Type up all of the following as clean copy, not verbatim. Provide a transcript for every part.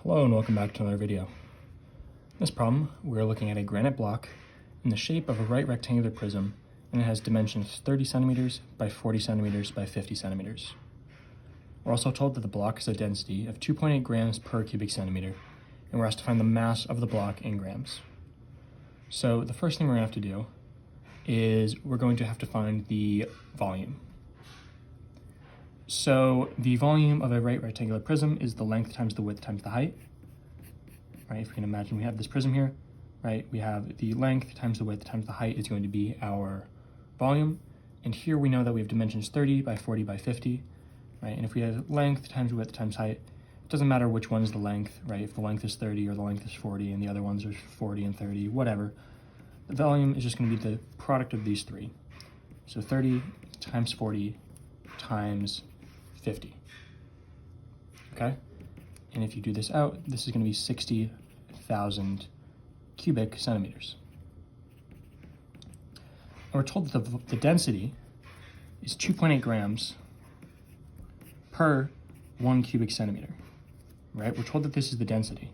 Hello and welcome back to another video. In this problem, we're looking at a granite block in the shape of a right rectangular prism, and it has dimensions 30 centimeters by 40 centimeters by 50 centimeters. We're also told that the block has a density of 2.8 grams per cubic centimeter, and we're asked to find the mass of the block in grams. So the first thing we're going to have to do is we're going to have to find the volume. So the volume of a right rectangular prism is the length times the width times the height, right? If we can imagine we have this prism here, right? We have the length times the width times the height is going to be our volume. And here we know that we have dimensions 30 by 40 by 50, right? And if we have length times width times height, it doesn't matter which one's the length, right? If the length is 30 or the length is 40 and the other ones are 40 and 30, whatever. The volume is just going to be the product of these three. So 30 times 40 times 50, okay? And if you do this out, this is going to be 60,000 cubic centimeters. And we're told that the density is 2.8 grams per 1 cubic centimeter, right? We're told that this is the density.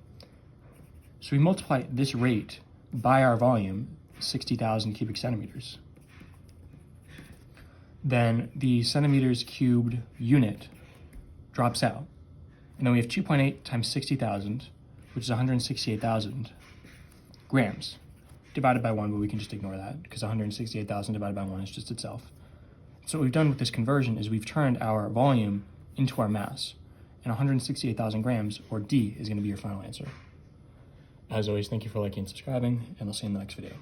So we multiply this rate by our volume, 60,000 cubic centimeters. Then the centimeters cubed unit drops out. And then we have 2.8 times 60,000, which is 168,000 grams, divided by 1, but we can just ignore that because 168,000 divided by 1 is just itself. So what we've done with this conversion is we've turned our volume into our mass, and 168,000 grams, or D, is going to be your final answer. As always, thank you for liking and subscribing, and I'll see you in the next video.